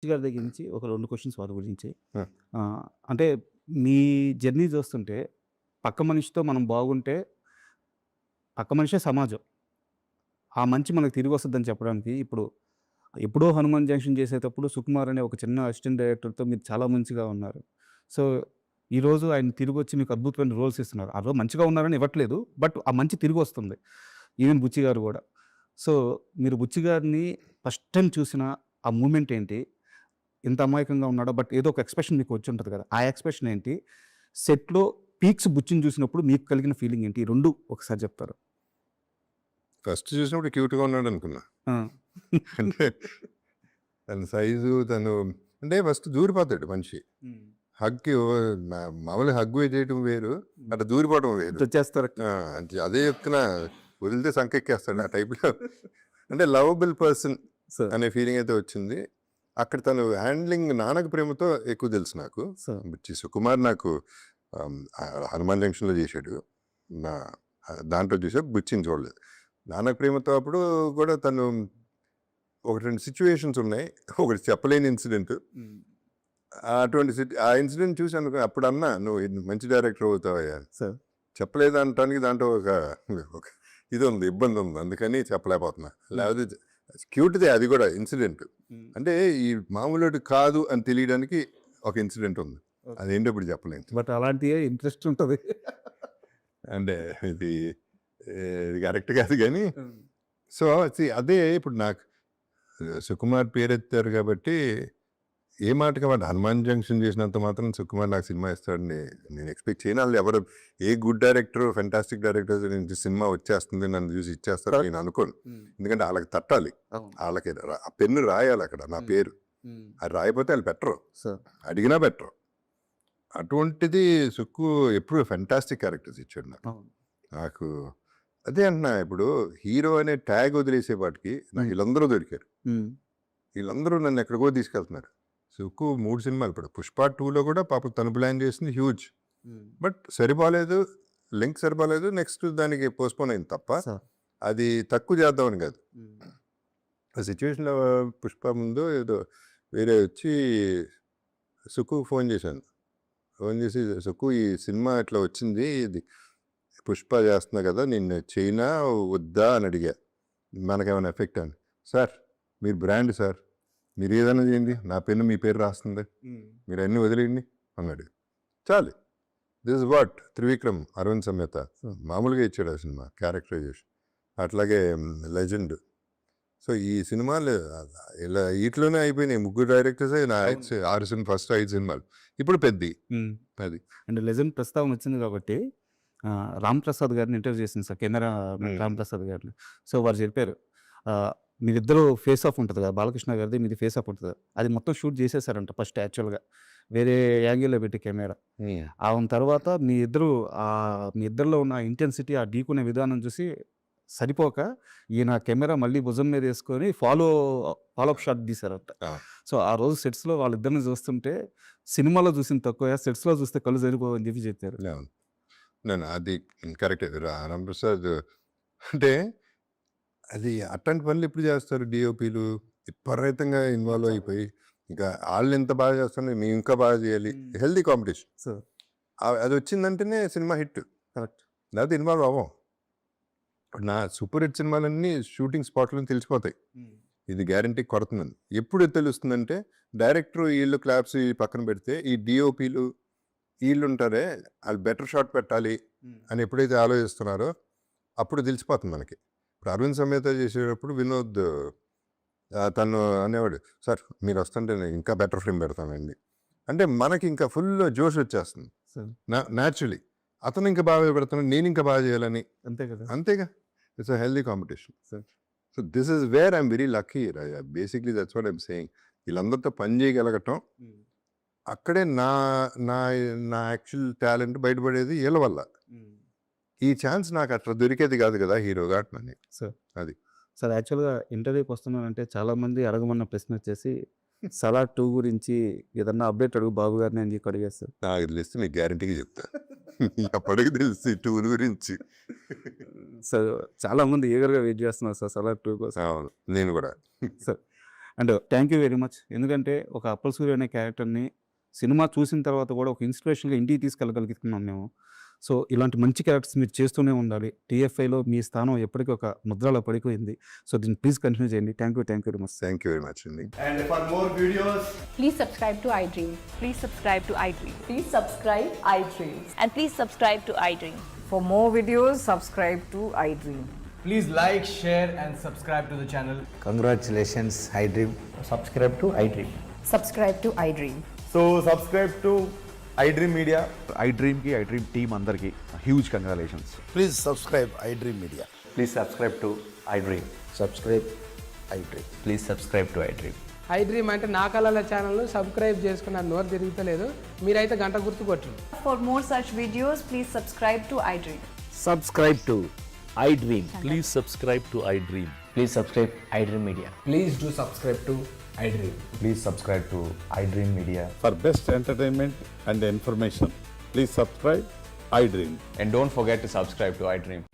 గారి దగ్గర నుంచి ఒక 2 క్వెషన్స్ వారి గురించి. ఆ! అంటే మీ జర్నీ చూస్తుంటే పక్క మనిషితో మనం బాగుంటే పక్క మనిషే సమాజం. ఆ మంచి మనకు తిరిగొస్తదని చెప్పడానికి ఇప్పుడు ఎప్పుడో 'హనుమాన్ జంక్షన్' చేసేటప్పుడు సుకుమార్ అనే ఒక చిన్న అసిస్టెంట్ డైరెక్టర్‌తో మీరు చాలా మంచిగా ఉన్నారు. సో, ఈరోజు ఆయన తిరిగొచ్చి మీకు అద్భుతమైన రోల్స్ ఇస్తున్నారు. ఆ రోజు మంచిగా ఉన్నారని ఇవ్వట్లేదు. బట్ ఆ మంచి తిరిగొస్తుంది. ఈవెన్ 'బుచ్చి' గారు గూడా. సో, మీరు 'బుచ్చి' గారిని ఫస్ట్ టైమ్ చూసిన ఆ మూమెంట్ ఏంటి? ఇంత అమాయకంగా ఉన్నాడా? బట్ ఏదో ఒక ఎక్స్‌ప్రెషన్ మీకు వచ్చుంటది కదా! ఆ ఎక్స్‌ప్రెషన్ ఏంటి? సెట్‌లో పీక్స్ 'బుచ్చిని' చూసినప్పుడు మీకు కలిగిన ఫీలింగ్ ఏంటి? ఈ 2 ఒకసారి చెప్తారా? ఫస్ట్ చూసినప్పుడు క్యూట్‌గా ఉన్నాడనుకున్నా. ఆ! అంటే తన సైజు అంటే ఫస్ట్ దూరిపోతాడు మనిషి. హ్మ్. హగ్‌కి ఓ మామూలుగా హగ్ చేయటం వేరు. అట్లా దూరిపోవడం వేరు. ఇటొచ్చేస్తారు. ఆ! అదే చెప్తున్నా, వదిలితే సంకెక్కేస్తాడు ఆ టైప్‌లో. అంటే లవబుల్ పర్సన్ సో, అనే ఫీలింగ్ అయితే వచ్చింది. అక్కడ తను హ్యాండ్లింగ్ నాన్నక ప్రేమతో ఎక్కువ తెలుసు నాకు. సో, సుకుమార్ నాకు 'హనుమాన్ జంక్షన్‌లో' చేశాడు. నా దాంట్లో చూసా. 'బుచ్చిని' చూడలేదు. నాన్నక ప్రేమతో అప్పుడు కూడా తను 1, 2 సిట్యుయేషన్స్ ఉన్నాయి. ఒకటి చెప్పలేని ఇన్సిడెంట్. హ్మ్. అటువంటి ఆ ఇన్సిడెంట్ చూసి అప్పుడు అన్నా, "నువ్వు మంచి డైరెక్టర్ అవుతావయ్యా." సో, చెప్పలేదనటానికి దాంట్లో ఒక ఇది ఉంది, ఇబ్బంది ఉంది. అందుకని చెప్పలేకపోతున్నా. హ్మ్. లేకపోతే క్యూట్‌దే అది కూడా ఇన్సిడెంట్. హ్మ్. అంటే ఈ మామూలోడు కాదు అని తెలియడానికి ఒక ఇన్సిడెంట్ ఉంది. ఓకే. అదేంటో ఇప్పుడు చెప్పలేను. బట్ అలాంటియే ఇంట్రెస్ట్ ఉంటది. అంటే ఇది ఇది కరెక్ట్ కాదు గానీ, హ్మ్. సో, అదే ఇప్పుడు నాకు సుకుమార్ పేరెత్తారు కాబట్టి ఏ మాటకి మాట 'హనుమాన్ జంక్షన్' చేసినంత మాత్రం సుకుమార్ నాకు సినిమా ఇస్తాడని నేను ఎక్స్‌పెక్ట్ చేయను. ఆళ్ళు ఎవరు a good director, fantastic director నుంచి సినిమా వచ్చేస్తుంది, నన్ను చూసి ఇచ్చేస్తారని కరెక్ట్. నేను అనుకోను. హ్మ్. ఎందుకంటే ఆళ్ళకి తట్టాలి. అవును. ఆళ్ళకి ఆ పెన్ను రాయాలక్కడ నా హ్మ్. పేరు. హ్మ్. అది రాయపోతే ఆళ్ళు పెట్టరు. సో, అడిగినా పెట్టరు. అటువంటిది సుక్కు ఎప్పుడు ఫెంటాస్టిక్ క్యారెక్టర్స్ ఇచ్చాడు నాకు. అవును. నాకు అదే అంటున్నా, ఇప్పుడు హీరో అనే ట్యాగ్ వదిలేసేపాటికి నాకు హ్మ్. వీళ్ళందరూ దొరికారు. హ్మ్. వీళ్ళందరూ నన్ను ఎక్కడికో తీసుకెళ్తున్నారు. సుక్కు 3 సినిమాలు, ఇప్పుడు 'పుష్ప 2లో' కూడా పాపం తను ప్లాన్ చేసింది హ్యూజ్. హ్మ్. బట్ సరిపోలేదు. లింక్ సరిపోలేదు. నెక్స్ట్ దానికి పోస్ట్‌పోన్ అయింది తప్ప, సో, అది తక్కువ చేద్దామని కాదు. హ్మ్. ఆ సిట్యుయేషన్‌లో 'పుష్ప' ముందో ఏదో వేరే వచ్చి సుక్కుకి ఫోన్ చేశాను. ఫోన్ చేసి, "సుక్కు, ఈ సినిమా ఇట్లా వచ్చింది. ఇది 'పుష్ప' చేస్తున్నా కదా! నేను చేయనా? వద్దా?" అని అడిగా. "మనకేమైనా ఎఫెక్టా?" అని. "సార్, మీరు బ్రాండ్ సార్. మీరు ఏదైనా చేయండి. నా పెన్ను మీ పేరు రాస్తుంది. హ్మ్. మీరన్నీ వదిలేయండి" అన్నాడు. చాలు. This is what 'Trivikram', 'Aravinda Sametha' so, మామూలుగా ఇచ్చాడు ఆ సినిమా క్యారెక్టరైజేషన్. అట్లాగే 'లెజెండ్'. సో, ఈ సినిమాలు ఇలా ఈటిలోనే అయిపోయినాయి. ముగ్గురు డైరెక్టర్సే నా అవును. 6 సినిమా, ఫస్ట్ 5 సినిమాలు. ఇప్పుడు పెద్ది. హ్మ్. అది. అండ్ లెజెండ్ ప్రస్తావన వచ్చింది కాబట్టి 'రామ్ ప్రసాద్' గారిని ఇంటర్వ్యూ చేసింది సార్. కెనరా హ్మ్. 'రామ్ ప్రసాద్' గారిని. సో, వారు చెప్పారు. మీరిద్దరూ ఫేస్ ఆఫ్ ఉంటది కదా! బాలకృష్ణ గారిది, మీది ఫేస్ ఆఫ్ ఉంటది. అది మొత్తం షూట్ చేసేసారంట ఫస్ట్ యాక్చువల్‌గా. వేరే యాంగిల్‌లో పెట్టి కెమెరా. హ్మ్. తర్వాత మీ ఇద్దరిలో ఉన్న ఇంటెన్సిటీ, ఆ ఢీకొనే విధానం చూసి సరిపోక ఈయన కెమెరా మళ్ళీ భుజం మీదేసుకొని ఫాలో అప్ షాట్ తీశారంట. ఆ! సో, ఆ రోజు సెట్స్‌లో వాళ్ళిద్దరిని చూస్తుంటే సినిమాలో చూసింది తక్కువే, సెట్స్‌లో చూస్తే కళ్ళు సరిపోవని చెప్పి చెప్పారు. అవును. అది కరెక్టే. రాంప్రసాద్ అంటే అది అట్లాంటి పనులు ఎప్పుడు చేస్తారు డీఓపీలు? విపరీతంగా ఇన్వాల్వ్ చాలా. అయిపోయి, ఇంకా ఆళ్ళెంత బాగా చేస్తున్నారు, మేము ఇంకా బాగా చేయాలి. హ్మ్. Healthy competition. సో, అదొచ్చిందంటేనే సినిమా హిట్. కరెక్ట్. లేకపోతే ఇన్వాల్వ్ అవ్వం. నా సూపర్ హిట్ సినిమాలన్నీ షూటింగ్ స్పాట్‌లోనే తెలిసిపోతాయి. హ్మ్. ఇది గ్యారంటీ కొడుతుందని. ఎప్పుడు తెలుస్తుందంటే, డైరెక్టర్ ఈళ్ళు క్లాప్స్ ఇయి పక్కన పెడితే, ఈ డీఓపీలు ఈళ్ళుంటారే, ఆళ్ళు బెటర్ షాట్ పెట్టాలి హ్మ్. అని ఎప్పుడైతే ఆలోచిస్తున్నారో, అప్పుడు తెలిసిపోతుంది మనకి. ఇప్పుడు 'అరవింద్ సమేత' చేసేటప్పుడు వినోద్ తను అనేవాడు, "సార్, మీరొస్తుంటే నేను ఇంకా బెటర్ ఫ్రేమ్ పెడతానండి." అంటే మనకి ఇంకా ఫుల్ జోషొచ్చేస్తుంది. So, naturally. అతను ఇంకా బాగా పెడుతున్నాడు, నేనింకా బాగా చేయాలని. అంతే కదా! అంతేగా. It's a healthy competition. So, so, this is where I'm very lucky. Basically that's what I'm saying. వీళ్ళందరితో పని చేయగలగటం, హ్మ్. అక్కడే నా నా నా యాక్చువల్ టాలెంట్ బయటపడేది ఈళ్ళ వల్ల. హ్మ్. ఈ ఛాన్స్ నాకు అట్లా దొరికేది కాదు కదా హీరోగా అంటున్నాను నేను. సో, అది. సార్ యాక్చువల్‌గా ఇంటర్వ్యూకి వస్తున్నానంటే చాలామంది అడగమన్న ప్రశ్న వచ్చేసి 'సలార్ 2' గురించి ఏదన్నా అప్డేట్ అడుగు బాబు గారిని అని చెప్పి అడిగారు సార్. నాకు తెలిస్తే మీకు గ్యారంటీగా చెప్తా. అప్పటికి తెలుసు ఈ టూర్ గురించి. సో, చాలామంది ఈగర్‌గా వెయిట్ చేస్తున్నారు సార్ 'సలార్ 2' కోసం. అవును. నేను కూడా. Sir and thank you very much. ఎందుకంటే ఒక అప్పల్ సూర్య అనే క్యారెక్టర్ని సినిమా చూసిన తర్వాత కూడా ఒక ఇన్స్పిరేషన్గా ఇంటికి తీసుకెళ్ళగలుగుతున్నాం మేము. సో ఇలాంటి మంచి క్యారెక్టర్స్ మీరు చేస్తూనే ఉండాలి. టీఎఫ్ఐలో మీ స్థానం ఎప్పటికీ ఒక ముద్రలో పడిపోయింది. సో దీన్ని ప్లీజ్ కంటిన్యూ చేయండి. Thank you very much. Thank you very much అండి. And for more videos, Please subscribe to iDream. Please subscribe to iDream. Please subscribe iDream. And please subscribe to iDream. For more videos, subscribe to iDream. please like, share, and subscribe to the channel. Congratulations, iDream. subscribe to iDream. Subscribe to iDream. So subscribe to iDream Media. iDream ki iDream team andarki huge congratulations. Please subscribe iDream Media. Please subscribe to iDream. Subscribe iDream. Please subscribe to iDream. iDream అంటే నా కళల ఛానల్ను subscribe చేసుకున్న నోరు తిరుగుతలేదు, మీరైతే గంట గుర్తు కొట్టండి. For more such videos, please subscribe to iDream. Subscribe to iDream. Please subscribe to iDream. Please subscribe iDream Media. Please do subscribe to iDream. Please subscribe to iDream Media. For best entertainment and information, please subscribe iDream. And don't forget to subscribe to iDream.